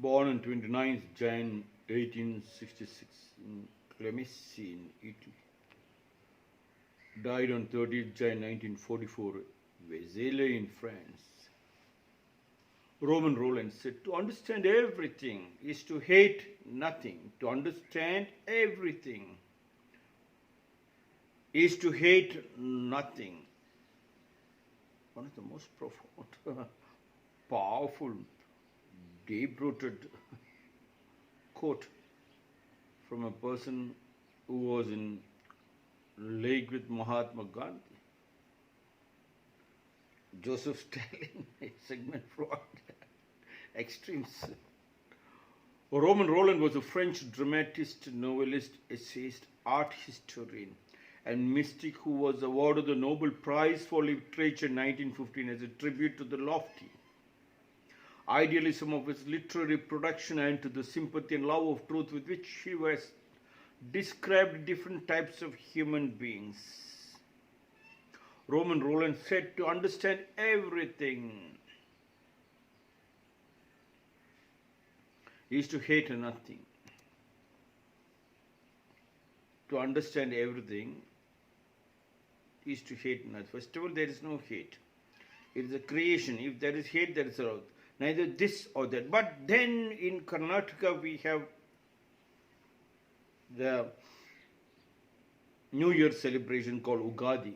Born on 29th Jan 1866 in Clemcy in Italy. Died on 30th Jan 1944 Vézelay in France. Romain Rolland said, to understand everything is to hate nothing. To understand everything is to hate nothing. One of the most profound, powerful, deep-rooted quote from a person who was in league with Mahatma Gandhi. Joseph Stalin, Sigmund Freud, extremes. Romain Rolland was a French dramatist, novelist, essayist, art historian, and mystic who was awarded the Nobel Prize for Literature in 1915 as a tribute to the lofty idealism of his literary production and to the sympathy and love of truth with which he was described different types of human beings. Romain Rolland said, to understand everything is to hate nothing. To understand everything is to hate nothing. First of all, there is no hate. It is a creation. If there is hate, there is neither this or that. But then in Karnataka we have the New Year celebration called Ugadi.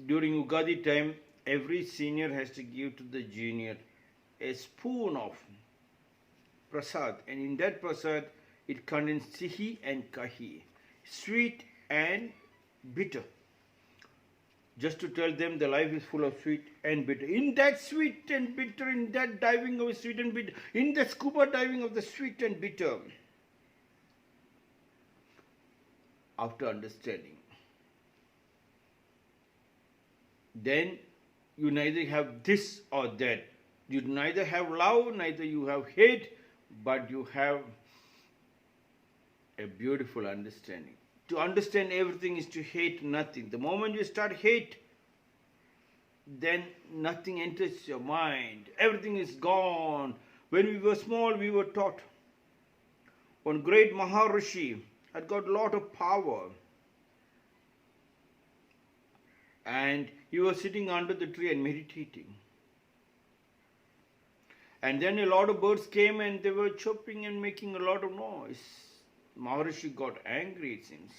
During Ugadi time, every senior has to give to the junior a spoon of prasad, and in that prasad it contains sihi and kahi, sweet and bitter, just to tell them the life is full of sweet and bitter. In that sweet and bitter, in that diving of sweet and bitter, in the scuba diving of the sweet and bitter, after understanding, then you neither have this or that. You neither have love, neither you have hate, but you have a beautiful understanding. To understand everything is to hate nothing. The moment you start hate, then nothing enters your mind. Everything is gone. When we were small, we were taught. One great Maharishi had got a lot of power. And he was sitting under the tree and meditating. And then a lot of birds came and they were chirping and making a lot of noise. Maharishi got angry, it seems.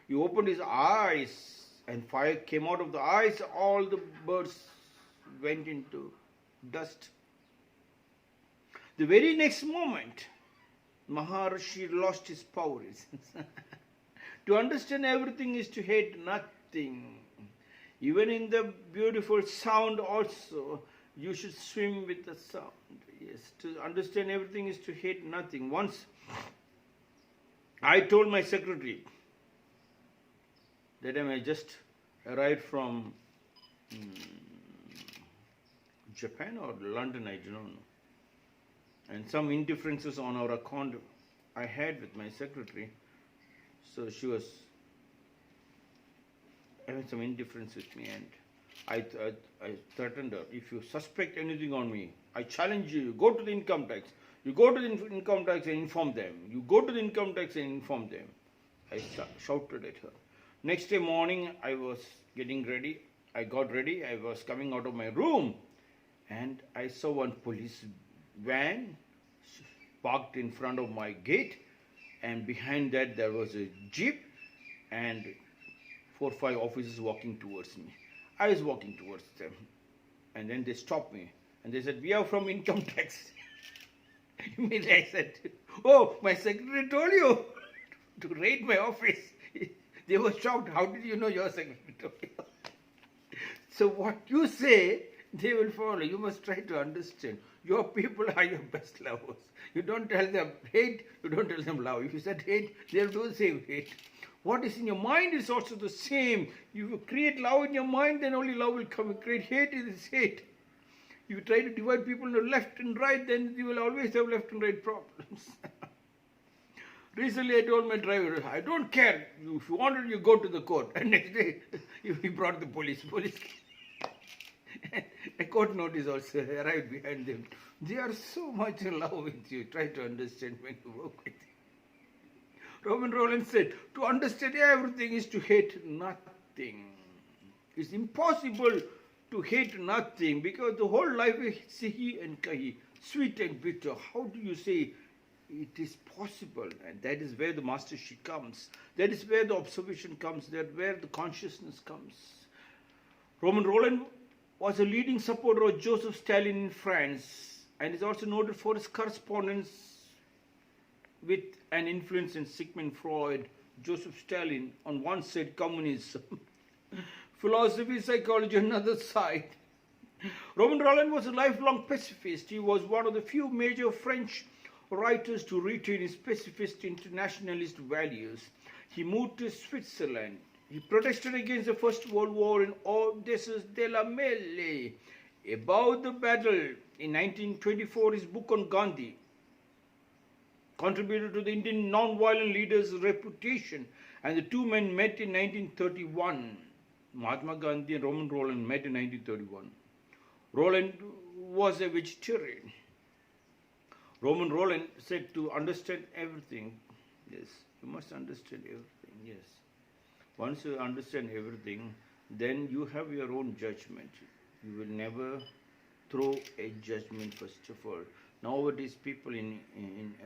He opened his eyes and fire came out of the eyes. All the birds went into dust. The very next moment, Maharishi lost his power. To understand everything is to hate nothing. Even in the beautiful sound also, you should swim with the sound. Yes, to understand everything is to hate nothing. Once I told my secretary, that time I just arrived from Japan or London, I don't know. And some indifferences on our account I had with my secretary. So she was having some indifference with me, and I threatened her, if you suspect anything on me, I challenge you, go to the income tax. You go to the income tax and inform them. You go to the income tax and inform them. I shouted at her. Next day morning, I was getting ready. I got ready. I was coming out of my room, and I saw one police van parked in front of my gate, and behind that there was a jeep and 4 or 5 officers walking towards me. I was walking towards them, and then they stopped me and they said, we are from income tax. Immediately I said, oh, my secretary told you to raid my office. They were shocked. How did you know your secretary told you? So what you say, they will follow. You must try to understand. Your people are your best lovers. You don't tell them hate, you don't tell them love. If you said hate, they'll do the same hate. What is in your mind is also the same. If you create love in your mind, then only love will come. If you create hate, it is hate. If you try to divide people into left and right, then you will always have left and right problems. Recently I told my driver, I don't care. If you wanted, you go to the court. And next day, he brought the police. A court notice also arrived behind them. They are so much in love with you. Try to understand when you work with them. Romain Rolland said, to understand everything is to hate nothing. It's impossible to hate nothing because the whole life is sihi and kahi, sweet and bitter. How do you say it is possible? And that is where the mastership comes. That is where the observation comes. That is where the consciousness comes. Romain Rolland was a leading supporter of Joseph Stalin in France and is also noted for his correspondence with an influence in Sigmund Freud, Joseph Stalin on one side, communism, philosophy, psychology on another side. Romain Rolland was a lifelong pacifist. He was one of the few major French writers to retain his pacifist internationalist values. He moved to Switzerland. He protested against the First World War in Audaces de la Mêlée. About the battle in 1924, his book on Gandhi contributed to the Indian non-violent leader's reputation, and the two men met in 1931. Mahatma Gandhi and Romain Rolland met in 1931. Rolland was a vegetarian. Romain Rolland said to understand everything, yes, you must understand everything, yes. Once you understand everything, then you have your own judgment. You will never throw a judgment, first of all. Nowadays, people in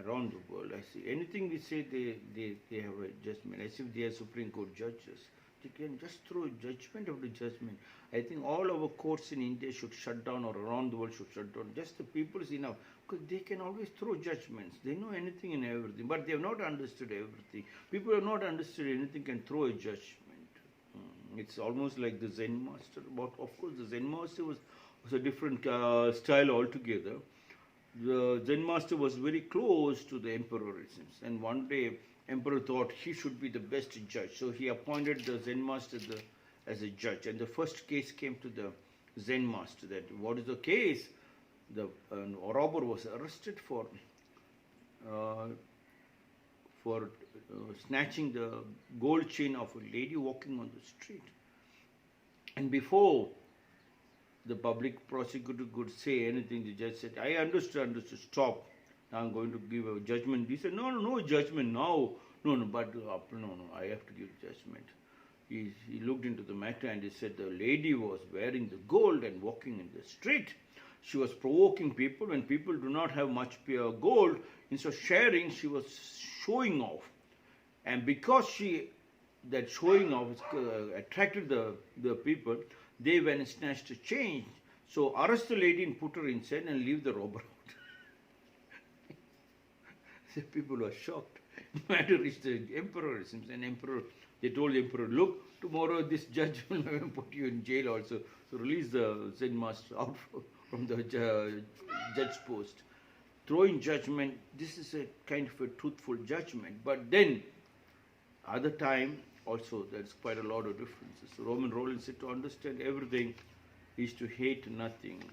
around the world, I see anything we say, they have a judgment, as if they are Supreme Court judges. They can just throw a judgment of the judgment. I think all our courts in India should shut down, or around the world should shut down. Just the people is enough, because they can always throw judgments. They know anything and everything, but they have not understood everything. People have not understood anything can throw a judgment. It's almost like the Zen master. But of course, the Zen master was a different style altogether. The Zen master was very close to the emperor, it seems. And one day, emperor thought he should be the best judge. So he appointed the Zen master as a judge. And the first case came to the Zen master. That what is the case? The robber was arrested for snatching the gold chain of a lady walking on the street. And before the public prosecutor could say anything, the judge said, I understood, stop. Now I'm going to give a judgment. He said, no judgment now. No, but I have to give judgment. He looked into the matter and he said the lady was wearing the gold and walking in the street. She was provoking people. When people do not have much pure gold, instead of sharing, she was showing off. And because that showing off attracted the people, they went and snatched a chain. So arrest the lady and put her inside and leave the robber out. The people were shocked. The matter reached the emperor. And emperor, they told the emperor, look, tomorrow this judge will put you in jail also. So release the Zen master out from the judge post. Throwing judgment, this is a kind of a truthful judgment. But then, other time, also there's quite a lot of differences. So Romain Rolland said to understand everything is to hate nothing.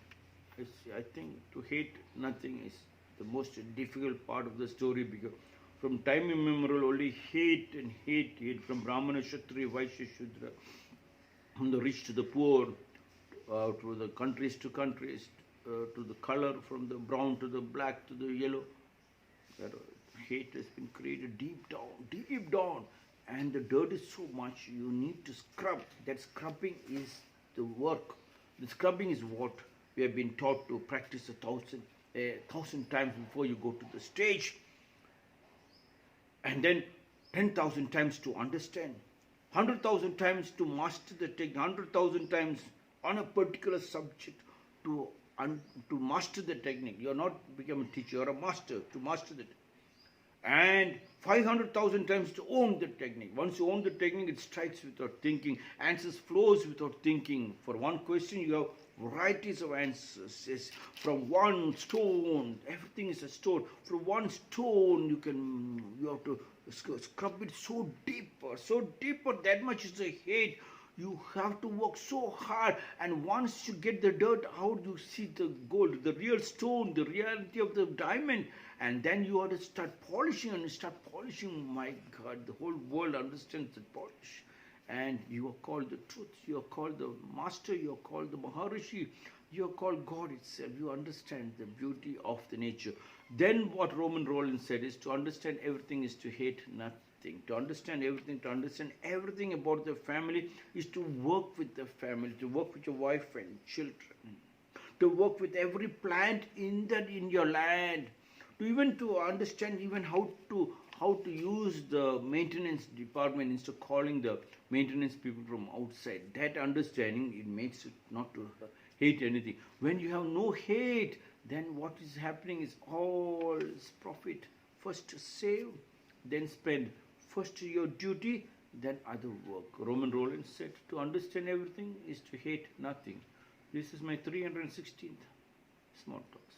I think to hate nothing is the most difficult part of the story, because from time immemorial only hate and hate, from Brahmana, Kshatriya, Vaishya, Shudra, from the rich to the poor, to the countries to countries, to the color, from the brown to the black to the yellow. That hate has been created deep down. And the dirt is so much, you need to scrub. That scrubbing is the work. The scrubbing is what we have been taught to practice 1,000 times before you go to the stage. And then 10,000 times to understand. 100,000 times to master the technique. 100,000 times on a particular subject to master the technique. You are not become a teacher, you are a master to master the technique. And 500,000 times to own the technique. Once you own the technique, it strikes without thinking. Answers flows without thinking. For one question, you have varieties of answers. Yes. From one stone, everything is a stone. From one stone, you have to scrub it so deeper. That much is the hate. You have to work so hard, and once you get the dirt out, you see the gold, the real stone, the reality of the diamond, and then you have to start polishing, my God, the whole world understands the polish. and you are called the truth, you are called the master, you are called the Maharishi, you are called God itself. You understand the beauty of the nature. Then what Romain Rolland said is, to understand everything is to hate nothing. To understand everything about the family is to work with the family, to work with your wife and children, to work with every plant in your land, to understand even how to use the maintenance department instead of calling the maintenance people from outside. That understanding, it makes it not to hate anything. When you have no hate, then what is happening is all is profit. First save, then spend. First your duty, then other work. Romain Rolland said, to understand everything is to hate nothing. This is my 316th small talks.